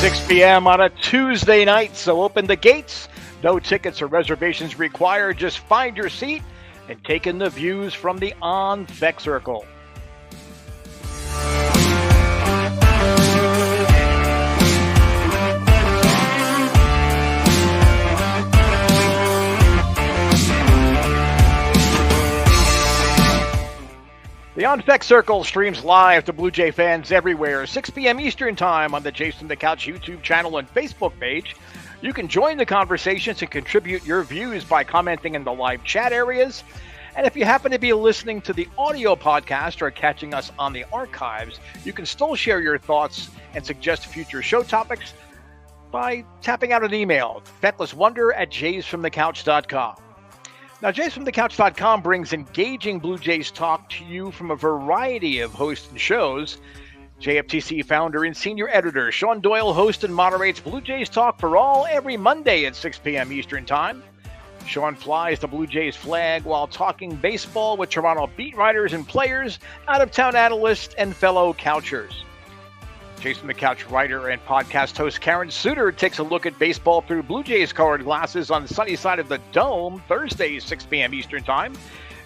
6 p.m. on a Tuesday night, so open the gates. No tickets or reservations required. Just find your seat and take in the views from the On Fek Circle. The On Fek Circle streams live to Blue Jay fans everywhere, 6 p.m. Eastern Time on the Jays from the Couch YouTube channel and Facebook page. You can join the conversations and contribute your views by commenting in the live chat areas. And if you happen to be listening to the audio podcast or catching us on the archives, you can still share your thoughts and suggest future show topics by tapping out an email, fecklesswonder@jaysfromthecouch.com. Now, JFtC brings engaging Blue Jays talk to you from a variety of hosts and shows. JFtC founder and senior editor Shaun Doyle hosts and moderates Blue Jays Talk for All every Monday at 6 p.m. Eastern Time. Shaun flies the Blue Jays flag while talking baseball with Toronto beat writers and players, out-of-town analysts, and fellow couchers. Jays from the Couch writer and podcast host Karen Suter takes a look at baseball through Blue Jays colored glasses on the sunny side of the Dome, Thursdays, 6 p.m. Eastern Time.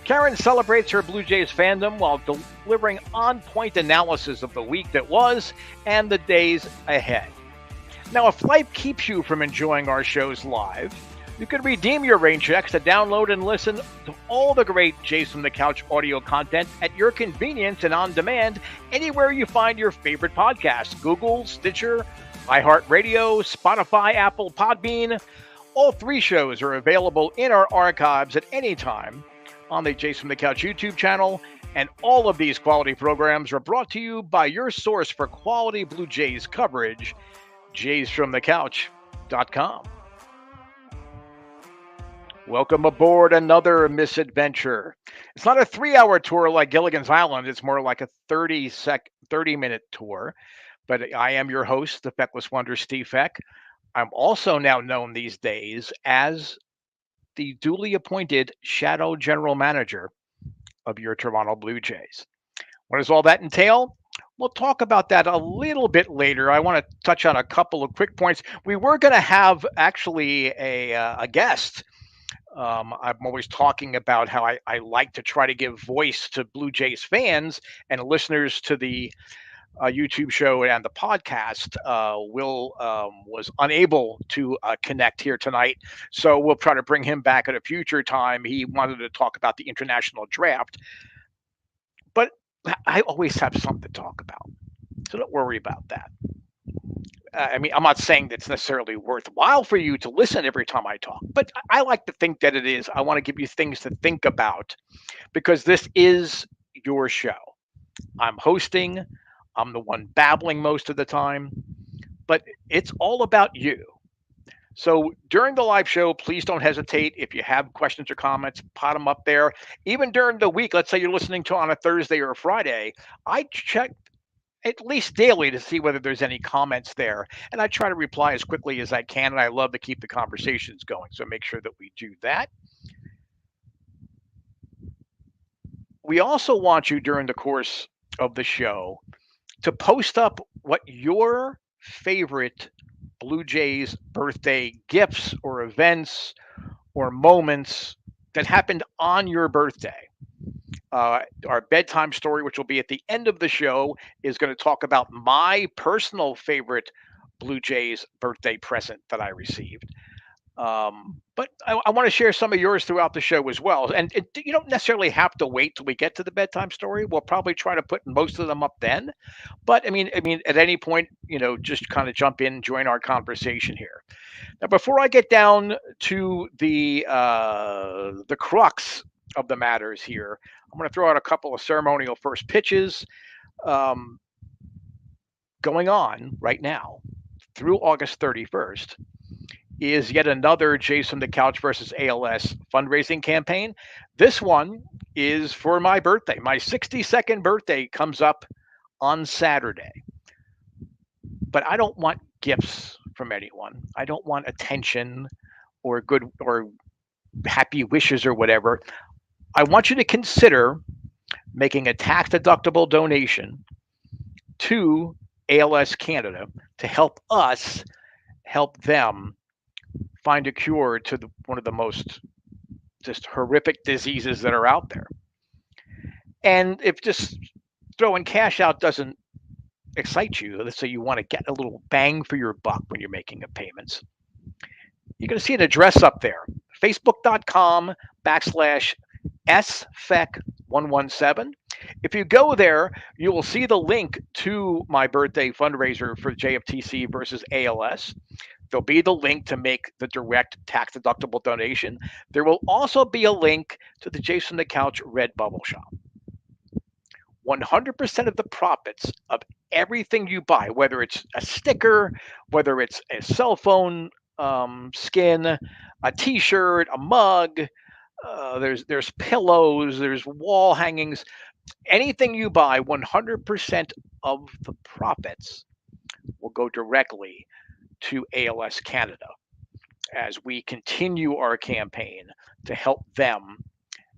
Karen celebrates her Blue Jays fandom while delivering on-point analysis of the week that was and the days ahead. Now, if life keeps you from enjoying our shows live, you can redeem your rain checks to download and listen to all the great Jays from the Couch audio content at your convenience and on demand anywhere you find your favorite podcasts: Google, Stitcher, iHeartRadio, Spotify, Apple, Podbean. All three shows are available in our archives at any time on the Jays from the Couch YouTube channel, and all of these quality programs are brought to you by your source for quality Blue Jays coverage, JaysFromTheCouch.com. Welcome aboard another misadventure. It's not a 3-hour tour like Gilligan's Island. It's more like a 30-minute tour. But I am your host, the Fekless Wonder, Steve Fek. I'm also now known these days as the duly appointed Shadow General Manager of your Toronto Blue Jays. What does all that entail? We'll talk about that a little bit later. I want to touch on a couple of quick points. We were going to have actually a guest. I'm always talking about how I like to try to give voice to Blue Jays fans and listeners to the YouTube show and the podcast. Will was unable to connect here tonight, so we'll try to bring him back at a future time. He wanted to talk about the international draft, but I always have something to talk about, so don't worry about that. I mean, I'm not saying that's necessarily worthwhile for you to listen every time I talk, but I like to think that it is. I want to give you things to think about because this is your show. I'm hosting. I'm the one babbling most of the time, but it's all about you. So during the live show, please don't hesitate. If you have questions or comments, pot them up there. Even during the week, let's say you're listening to on a Thursday or a Friday, I check at least daily to see whether there's any comments there. And I try to reply as quickly as I can, and I love to keep the conversations going. So make sure that we do that. We also want you during the course of the show to post up what your favorite Blue Jays birthday gifts or events or moments that happened on your birthday. Our bedtime story, which will be at the end of the show, is going to talk about my personal favorite Blue Jays birthday present that I received. But I want to share some of yours throughout the show as well. And you don't necessarily have to wait till we get to the bedtime story. We'll probably try to put most of them up then. But I mean, at any point, just kind of jump in, join our conversation here. Now, before I get down to the crux of the matters here, I'm going to throw out a couple of ceremonial first pitches going on right now through August 31st. Is yet another Jays from the Couch versus ALS fundraising campaign. This one is for my birthday. My 62nd birthday comes up on Saturday. But I don't want gifts from anyone. I don't want attention or good or happy wishes or whatever. I want you to consider making a tax-deductible donation to ALS Canada to help us help them find a cure to one of the most just horrific diseases that are out there. And if just throwing cash out doesn't excite you, let's say you want to get a little bang for your buck when you're making a payments, you're going to see an address up there, facebook.com/SFek117. If you go there, you will see the link to my birthday fundraiser for JFtC versus ALS. There'll be the link to make the direct tax-deductible donation. There will also be a link to the Jason the Couch Redbubble shop. 100% of the profits of everything you buy, whether it's a sticker, whether it's a cell phone skin, a T-shirt, a mug, there's pillows, there's wall hangings, anything you buy, 100% of the profits will go directly to ALS Canada as we continue our campaign to help them,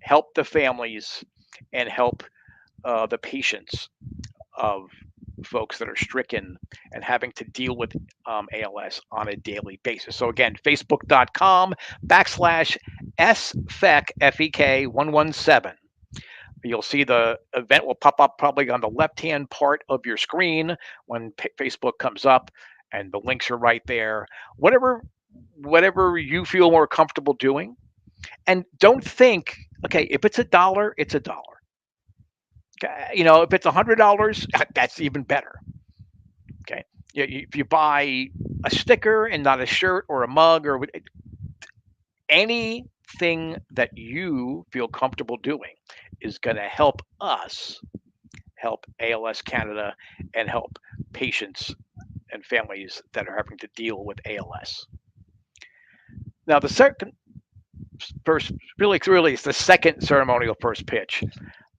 help the families, and help the patients of folks that are stricken and having to deal with ALS on a daily basis. So again, facebook.com/SFek, FEK117. You'll see the event will pop up probably on the left-hand part of your screen when Facebook comes up, and the links are right there. Whatever you feel more comfortable doing. And don't think, okay, if it's $1, it's $1. If it's $100, that's even better. Okay, if you buy a sticker and not a shirt or a mug or anything that you feel comfortable doing is going to help us, help ALS Canada, and help patients and families that are having to deal with ALS. Now, the second first, really, it's the second ceremonial first pitch.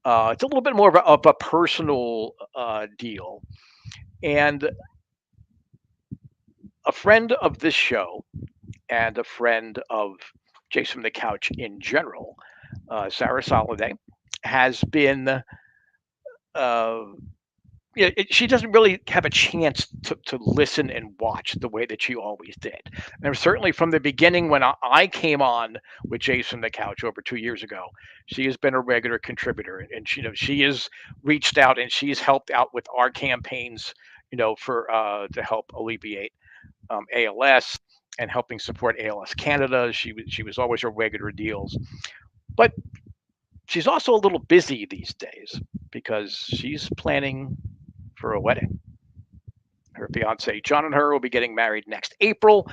It's a little bit more of a personal deal. And a friend of this show and a friend of Jason the Couch in general, Sarah Soliday, has been, she doesn't really have a chance to listen and watch the way that she always did. And certainly from the beginning when I came on with Jason the Couch over 2 years ago, she has been a regular contributor, and she has reached out and she's helped out with our campaigns, for to help alleviate ALS and helping support ALS Canada. She was always a regular deals, but she's also a little busy these days because she's planning for a wedding. Her fiance John and her will be getting married next April.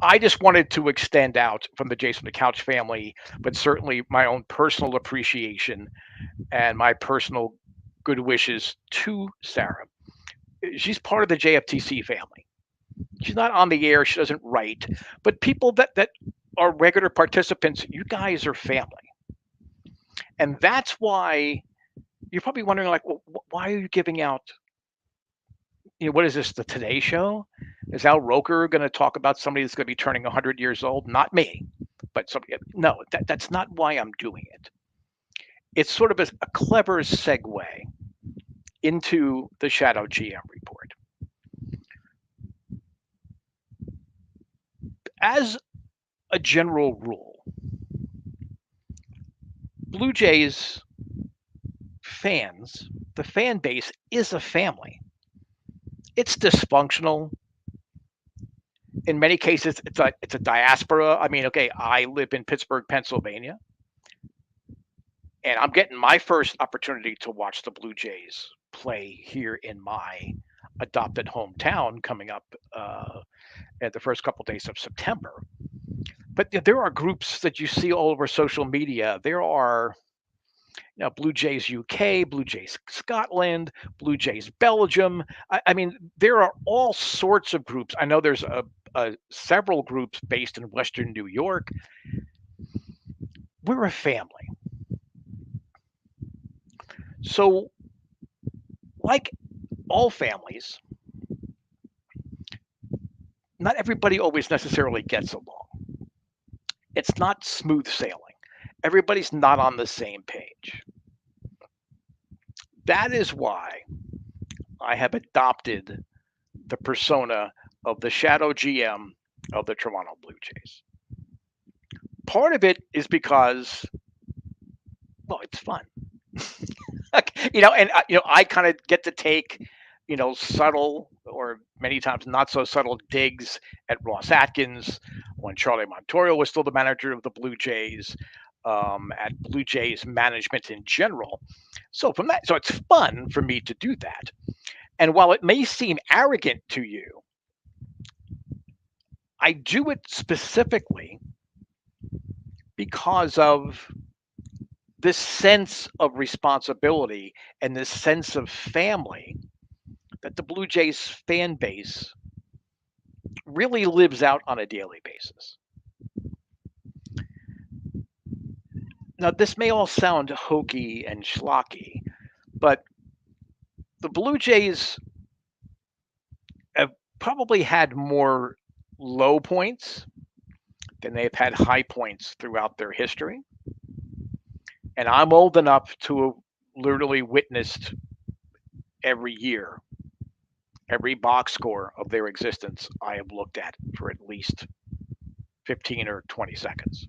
I just wanted to extend out from the Jason the Couch family, but certainly my own personal appreciation and my personal good wishes to Sarah. She's part of the JFtC family. She's not on the air, she doesn't write, but people that are regular participants, you guys are family. And that's why you're probably wondering, like, well, why are you giving out, what is this, the Today Show? Is Al Roker going to talk about somebody that's going to be turning 100 years old? Not me, but somebody. No, that's not why I'm doing it. It's sort of a clever segue into the Shadow GM report. As a general rule, Blue Jays fans, the fan base is a family. It's dysfunctional. In many cases, it's a diaspora. I mean, okay, I live in Pittsburgh, Pennsylvania, and I'm getting my first opportunity to watch the Blue Jays play here in my adopted hometown coming up at the first couple of days of September. But there are groups that you see all over social media. There are Blue Jays UK, Blue Jays Scotland, Blue Jays Belgium. I mean, there are all sorts of groups. I know there's several groups based in Western New York. We're a family. So, like all families, not everybody always necessarily gets along. It's not smooth sailing. Everybody's not on the same page. That is why I have adopted the persona of the shadow GM of the Toronto Blue Jays. Part of it is because, well, it's fun. And I kind of get to take, subtle or many times not so subtle digs at Ross Atkins when Charlie Montorio was still the manager of the Blue Jays, at Blue Jays management in general. So it's fun for me to do that. And while it may seem arrogant to you, I do it specifically because of this sense of responsibility and this sense of family that the Blue Jays fan base really lives out on a daily basis. Now, this may all sound hokey and schlocky, but the Blue Jays have probably had more low points than they've had high points throughout their history. And I'm old enough to have literally witnessed every year, every box score of their existence I have looked at for at least 15 or 20 seconds.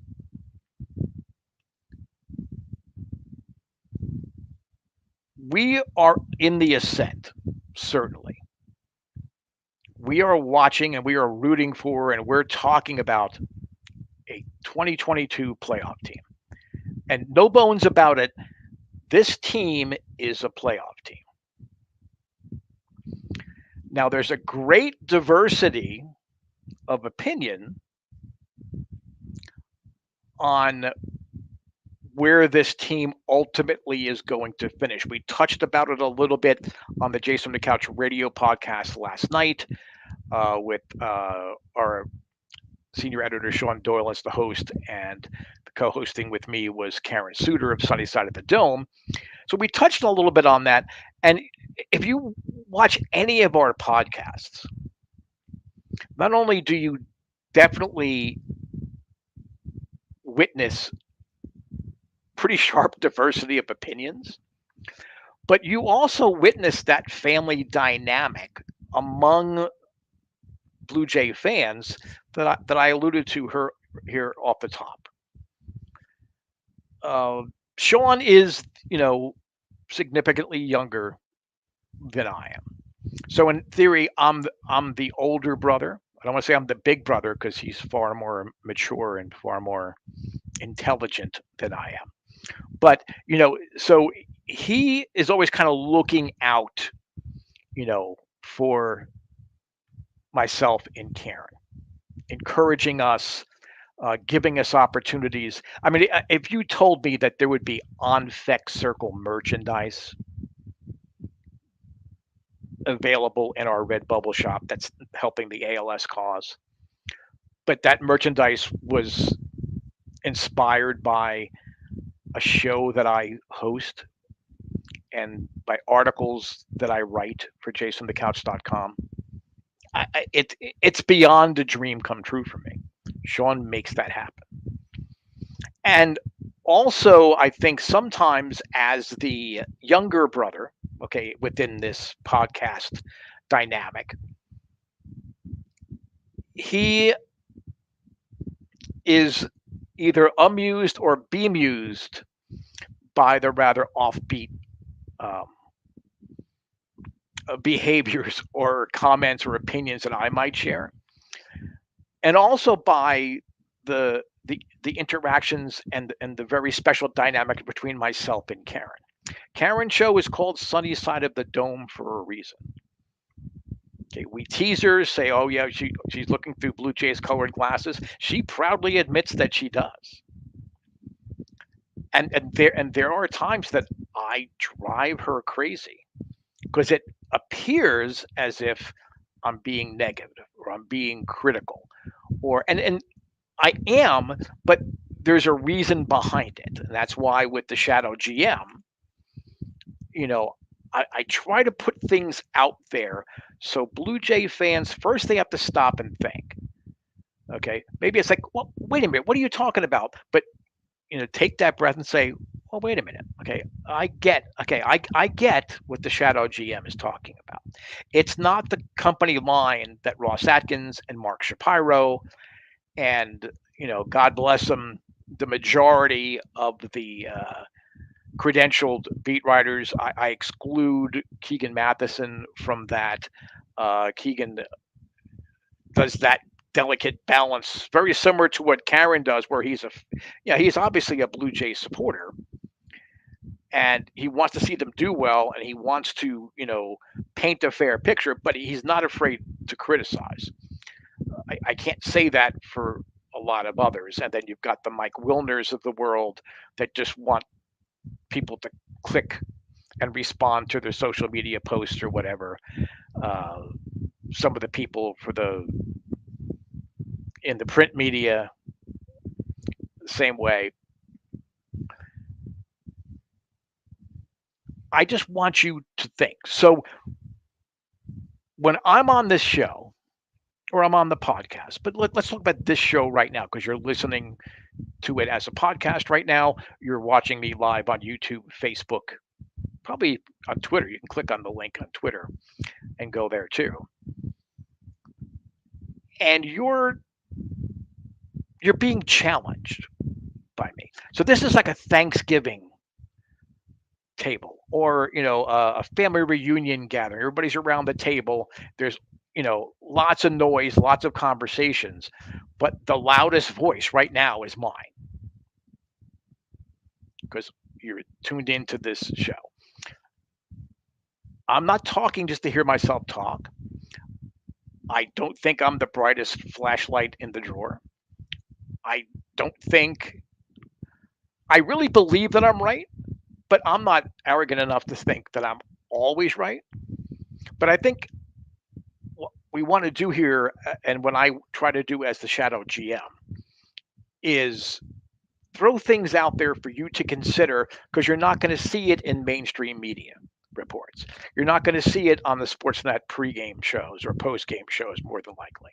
We are in the ascent, certainly. We are watching and we are rooting for and we're talking about a 2022 playoff team. And no bones about it, this team is a playoff team. Now, there's a great diversity of opinion on where this team ultimately is going to finish. We touched about it a little bit on the Jays from the Couch radio podcast last night with our senior editor, Shaun Doyle, as the host, and the co-hosting with me was Karen Suter of Sunny Side of the Dome. So we touched a little bit on that. And if you watch any of our podcasts, not only do you definitely witness pretty sharp diversity of opinions, but you also witness that family dynamic among Blue Jay fans that I alluded to here off the top. Shaun is, significantly younger than I am. So in theory, I'm the older brother. I don't want to say I'm the big brother because he's far more mature and far more intelligent than I am. But, so he is always kind of looking out, for myself and Karen, encouraging us, giving us opportunities. I mean, if you told me that there would be On Fek Circle merchandise available in our Redbubble shop that's helping the ALS cause, but that merchandise was inspired by a show that I host and by articles that I write for JaysonTheCouch.com, it's beyond a dream come true for me. Shaun makes that happen. And also, I think sometimes as the younger brother, okay, within this podcast dynamic, he is either amused or bemused by the rather offbeat behaviors or comments or opinions that I might share, and also by the interactions and the very special dynamic between myself and Karen. Karen's show is called Sunny Side of the Dome for a reason. Okay, we tease her, say, "Oh yeah, she's looking through Blue Jays colored glasses." She proudly admits that she does. And there are times that I drive her crazy because it appears as if I'm being negative or I'm being critical, and I am, but there's a reason behind it. And that's why with the Shadow GM, I try to put things out there so Blue Jay fans, first they have to stop and think. Okay, maybe it's like, well, wait a minute, what are you talking about? But take that breath and say, well, wait a minute. I get what the shadow GM is talking about. It's not the company line that Ross Atkins and Mark Shapiro and, God bless them, the majority of the credentialed beat writers. I exclude Keegan Matheson from that. Keegan does that delicate balance, very similar to what Karen does, where he's obviously a Blue Jays supporter, and he wants to see them do well, and he wants to, paint a fair picture, but he's not afraid to criticize. I can't say that for a lot of others. And then you've got the Mike Wilners of the world that just want people to click and respond to their social media posts or whatever. Uh, some of the people in the print media, the same way. I just want you to think. So when I'm on this show or I'm on the podcast, but let's talk about this show right now because you're listening to it as a podcast right now. You're watching me live on YouTube, Facebook, probably on Twitter. You can click on the link on Twitter and go there too. And you're being challenged by me. So this is like a Thanksgiving table or a family reunion gathering. Everybody's around the table. There's lots of noise, lots of conversations, but the loudest voice right now is mine because you're tuned into this show. I'm not talking just to hear myself talk. I don't think I'm the brightest flashlight in the drawer. I don't think I really believe that I'm right, but I'm not arrogant enough to think that I'm always right. But I think what we want to do here, and when I try to do as the shadow GM, is throw things out there for you to consider because you're not going to see it in mainstream media reports. You're not going to see it on the Sportsnet pregame shows or postgame shows, more than likely.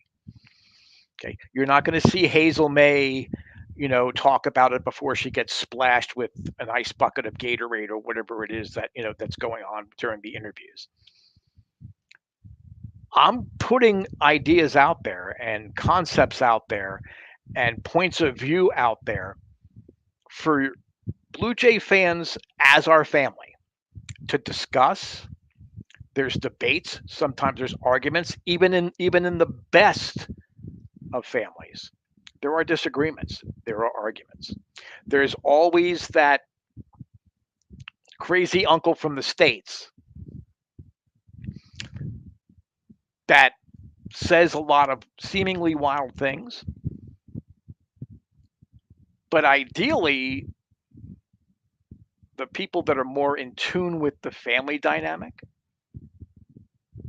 Okay, you're not going to see Hazel May, talk about it before she gets splashed with an ice bucket of Gatorade or whatever it is that that's going on during the interviews. I'm putting ideas out there and concepts out there and points of view out there for Blue Jay fans as our family to discuss. There's debates, sometimes there's arguments, even in the best of families. There are disagreements, there are arguments. There's always that crazy uncle from the States that says a lot of seemingly wild things. But ideally, the people that are more in tune with the family dynamic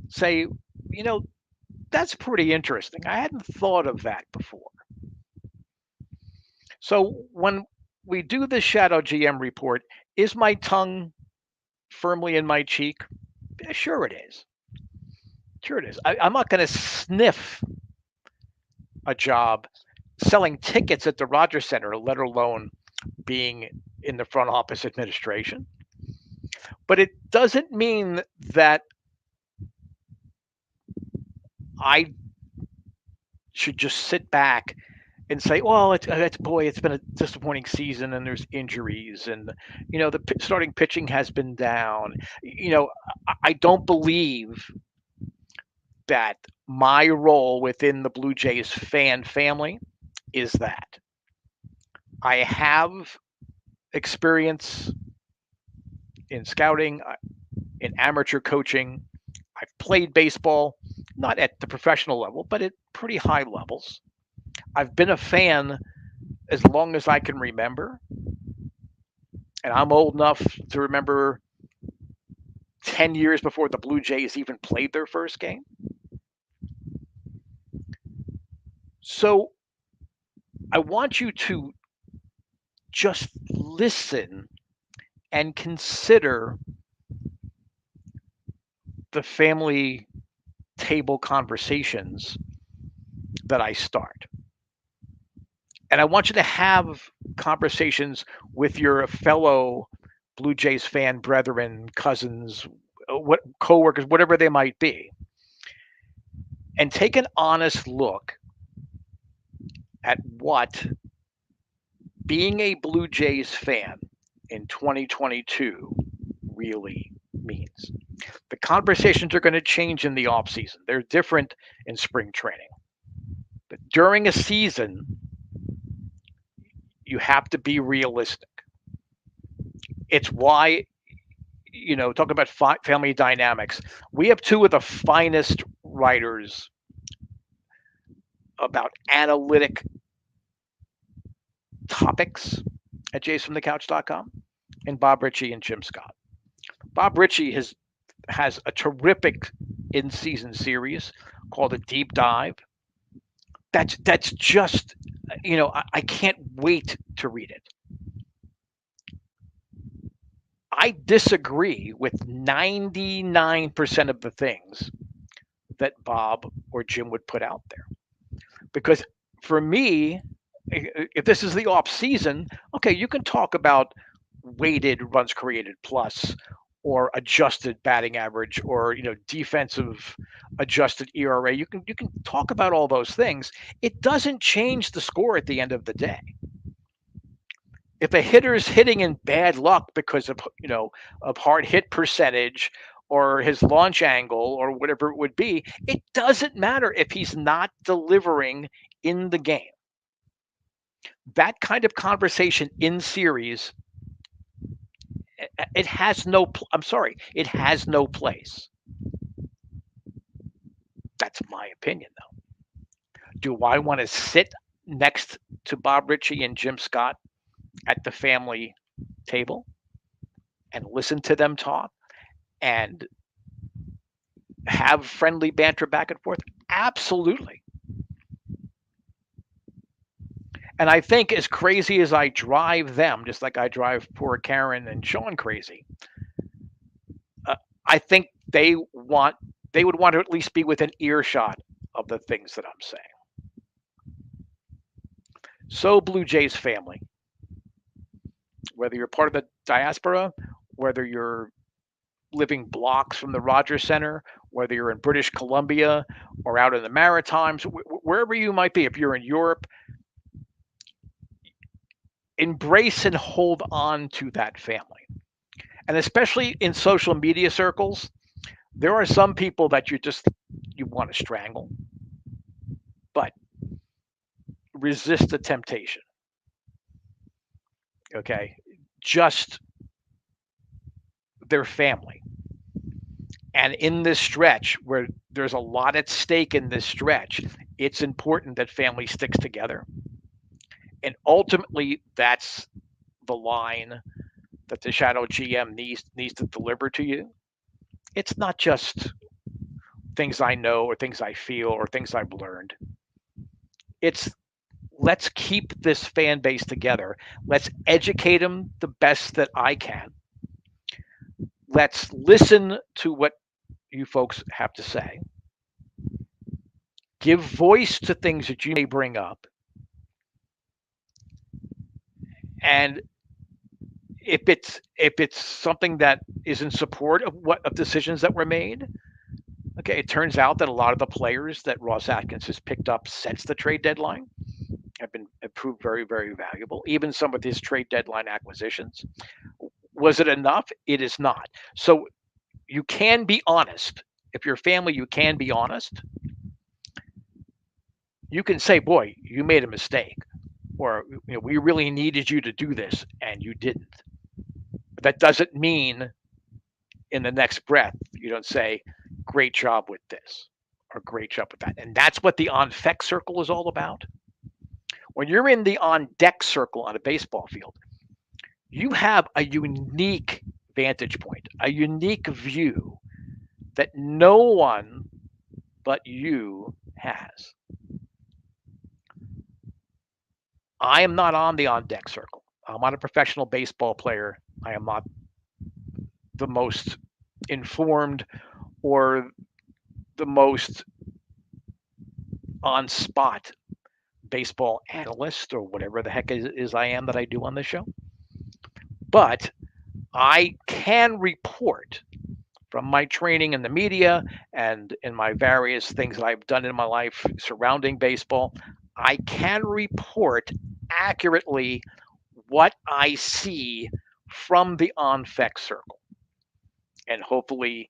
say, that's pretty interesting. I hadn't thought of that before. So when we do the Shadow GM report, is my tongue firmly in my cheek? Sure it is. Sure it is. I'm not going to sniff a job selling tickets at the Rogers Center, let alone being in the front office administration. But it doesn't mean that I should just sit back and say, well, it's been a disappointing season and there's injuries and, the starting pitching has been down. I don't believe that my role within the Blue Jays fan family is that. I have experience in scouting, in amateur coaching. I've played baseball, not at the professional level, but at pretty high levels. I've been a fan as long as I can remember. And I'm old enough to remember 10 years before the Blue Jays even played their first game. So I want you to just listen and consider the family table conversations that I start. And I want you to have conversations with your fellow Blue Jays fan brethren, cousins, what coworkers, whatever they might be, and take an honest look at what being a Blue Jays fan in 2022 really means. The conversations are going to change in the off season. They're different in spring training. But during a season, you have to be realistic. It's why, talk about family dynamics. We have two of the finest writers about analytic topics at jaysfromthecouch.com, and Bob Ritchie and Jim Scott. Bob Ritchie has a terrific in-season series called A Deep Dive. That's just, I can't wait to read it. I disagree with 99% of the things that Bob or Jim would put out there. Because for me, if this is the off season, okay, you can talk about weighted runs created plus or adjusted batting average or defensive adjusted ERA. You can talk about all those things. It doesn't change the score at the end of the day. If a hitter's hitting in bad luck because of hard hit percentage or his launch angle or whatever it would be, it doesn't matter if he's not delivering in the game. That kind of conversation in series, it has no place. That's my opinion, though. Do I want to sit next to Bob Ritchie and Jim Scott at the family table and listen to them talk and have friendly banter back and forth? Absolutely. And I think as crazy as I drive them, just like I drive poor Karen and Shaun crazy, I think they would want to at least be within earshot of the things that I'm saying. So, Blue Jays family, whether you're part of the diaspora, whether you're living blocks from the Rogers Center, whether you're in British Columbia or out in the Maritimes, wherever you might be, if you're in Europe, embrace and hold on to that family. And especially in social media circles, there are some people that you want to strangle, but resist the temptation. Okay? Just their family. And in this stretch where there's a lot at stake in this stretch, it's important that family sticks together. And ultimately, that's the line that the shadow GM needs to deliver to you. It's not just things I know or things I feel or things I've learned. It's let's keep this fan base together. Let's educate them the best that I can. Let's listen to what you folks have to say. Give voice to things that you may bring up. And if it's something that is in support of decisions that were made, okay, it turns out that a lot of the players that Ross Atkins has picked up since the trade deadline have proved very, very valuable. Even some of his trade deadline acquisitions. Was it enough? It is not. So you can be honest. If you're family, you can be honest. You can say, boy, you made a mistake. Or we really needed you to do this and you didn't. But that doesn't mean in the next breath you don't say, great job with this or great job with that. And that's what the On Fek Circle is all about. When you're in the on deck circle on a baseball field, you have a unique vantage point, a unique view that no one but you has. I am not on the on deck circle. I'm not a professional baseball player. I am not the most informed or the most on spot baseball analyst or whatever the heck is I am that I do on this show. But I can report from my training in the media and in my various things that I've done in my life surrounding baseball. I can report accurately what I see from the On Fek Circle. And hopefully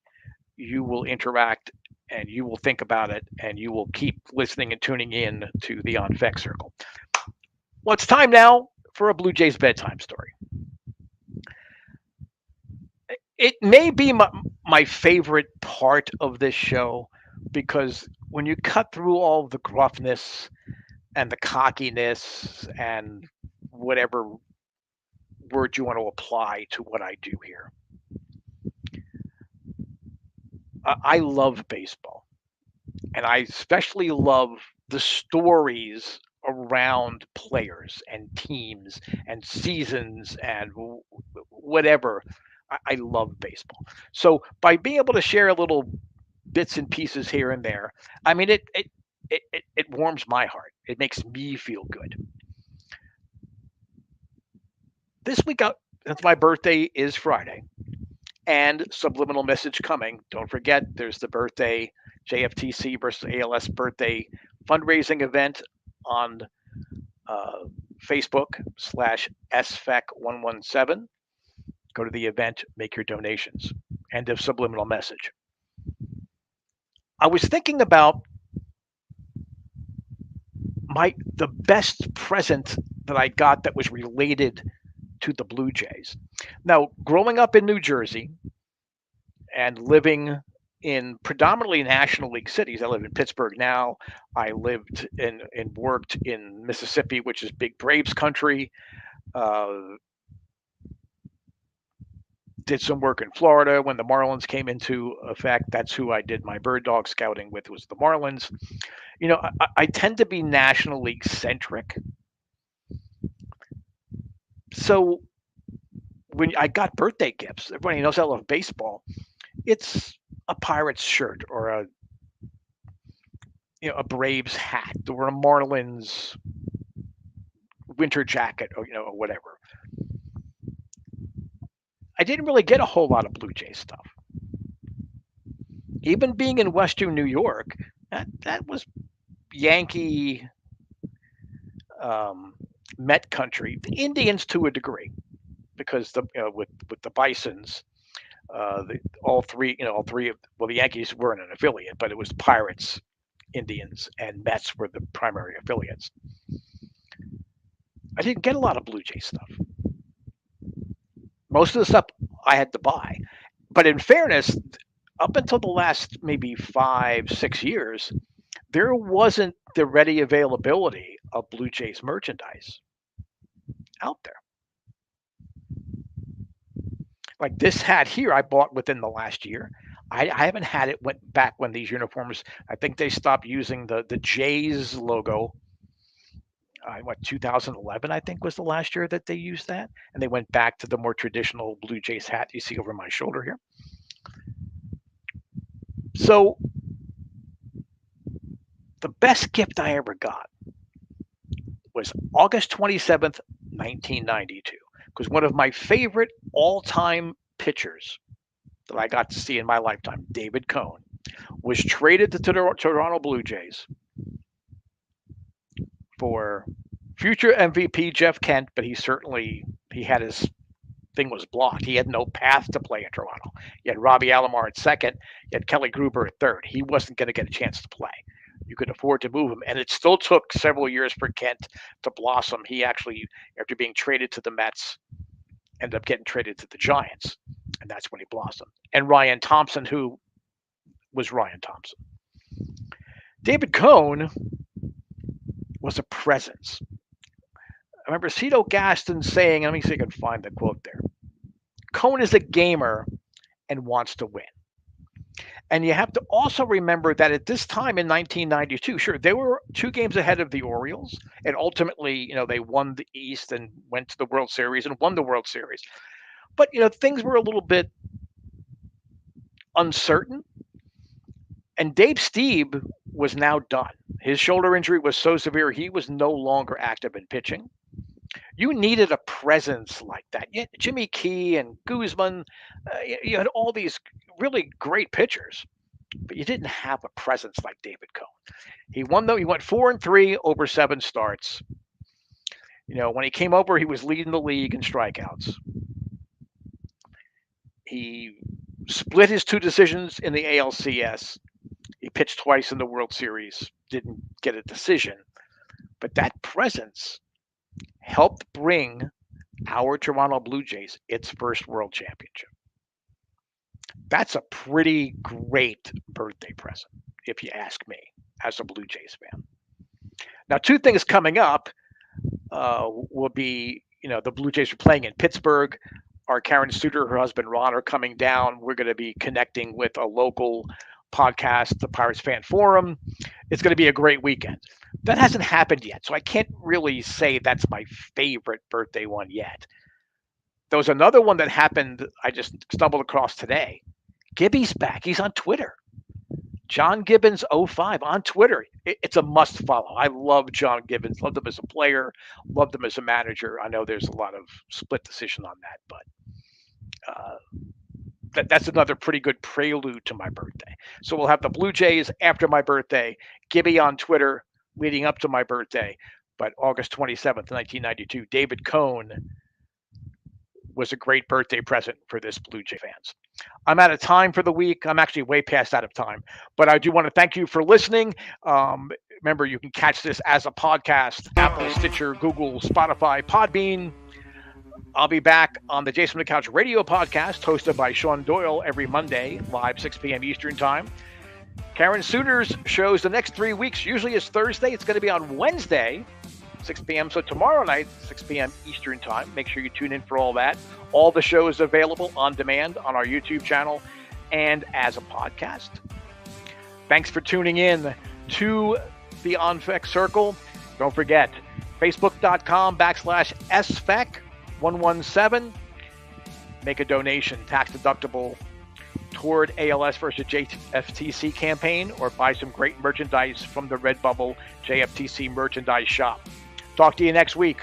you will interact and you will think about it and you will keep listening and tuning in to the On Fek Circle. Well, it's time now for a Blue Jays bedtime story. It may be my favorite part of this show because when you cut through all the gruffness and the cockiness and whatever word you want to apply to what I do here, I love baseball. And I especially love the stories around players and teams and seasons and whatever. I love baseball. So by being able to share little bits and pieces here and there, I mean it warms my heart. It makes me feel good. This week, since my birthday is Friday, and subliminal message coming. Don't forget, there's the birthday JFtC versus ALS birthday fundraising event on Facebook /SFEC117. Go to the event, make your donations. End of subliminal message. I was thinking about the best present that I got that was related to the Blue Jays. Now, growing up in New Jersey and living in predominantly National League cities, I live in Pittsburgh now. I lived and worked in Mississippi, which is big Braves country. Did some work in Florida when the Marlins came into effect. That's who I did my bird dog scouting with, was the Marlins. You know, I tend to be National League centric. So when I got birthday gifts, everybody knows I love baseball. It's a Pirates shirt or a Braves hat or a Marlins winter jacket or or whatever. I didn't really get a whole lot of Blue Jays stuff. Even being in Western New York, that was Yankee Met country. The Indians to a degree, because with the Bisons, all three the Yankees weren't an affiliate, but it was Pirates, Indians, and Mets were the primary affiliates. I didn't get a lot of Blue Jay stuff. Most of the stuff I had to buy. But in fairness, up until the last maybe 5-6 years, there wasn't the ready availability of Blue Jays merchandise out there. Like this hat here, I bought within the last year. I haven't had it went back when these uniforms. I think they stopped using the Jays logo. 2011, I think, was the last year that they used that, and they went back to the more traditional Blue Jays hat you see over my shoulder here. So the best gift I ever got was August 27th, 1992, because one of my favorite all-time pitchers that I got to see in my lifetime, David Cone, was traded to the Toronto Blue Jays for future MVP Jeff Kent, but he had his thing was blocked. He had no path to play in Toronto. You had Robbie Alomar at second. You had Kelly Gruber at third. He wasn't going to get a chance to play. You could afford to move him, and it still took several years for Kent to blossom. He actually, after being traded to the Mets, ended up getting traded to the Giants, and that's when he blossomed. And Ryan Thompson, who was Ryan Thompson. David Cone was a presence. I remember Cito Gaston saying, let me see if I can find the quote there. Cone is a gamer and wants to win. And you have to also remember that at this time in 1992, sure, they were 2 games ahead of the Orioles, and ultimately, they won the East and went to the World Series and won the World Series. But things were a little bit uncertain. And Steve was now done. His shoulder injury was so severe, he was no longer active in pitching. You needed a presence like that. You had Jimmy Key and Guzman. You had all these really great pitchers, but you didn't have a presence like David Cone. He won though. He went 4-3 over 7 starts. When he came over, he was leading the league in strikeouts. He split his 2 decisions in the ALCS. He pitched twice in the World Series, didn't get a decision. But that presence helped bring our Toronto Blue Jays its first World Championship. That's a pretty great birthday present, if you ask me, as a Blue Jays fan. Now, 2 things coming up will be, the Blue Jays are playing in Pittsburgh. Our Karen Suter, her husband Ron, are coming down. We're going to be connecting with a local podcast, the Pirates Fan Forum. It's going to be a great weekend. That hasn't happened yet, so I can't really say that's my favorite birthday one yet. There was another one that happened, I just stumbled across today. Gibby's back. He's on Twitter. John Gibbons 05 on Twitter. It's a must follow. I love John Gibbons. Loved him as a player. Loved him as a manager. I know there's a lot of split decision on that, but that's another pretty good prelude to my birthday. So we'll have the Blue Jays after my birthday, Gibby on Twitter leading up to my birthday. But August 27th, 1992, David Cone was a great birthday present for this Blue Jay fans. I'm out of time for the week. I'm actually way past out of time, but I do want to thank you for listening. Remember, you can catch this as a podcast, Apple, Stitcher, Google, Spotify, Podbean. I'll be back on the Jason on the Couch radio podcast hosted by Shaun Doyle every Monday, live 6 p.m. Eastern time. Karen Suter's shows the next 3 weeks. Usually it's Thursday. It's going to be on Wednesday, 6 p.m. So tomorrow night, 6 p.m. Eastern time. Make sure you tune in for all that. All the shows available on demand on our YouTube channel and as a podcast. Thanks for tuning in to the On Fek Circle. Don't forget, facebook.com/SFEK117. Make a donation, tax deductible, toward ALS versus JFtC campaign, or buy some great merchandise from the Redbubble JFtC merchandise shop. Talk to you next week.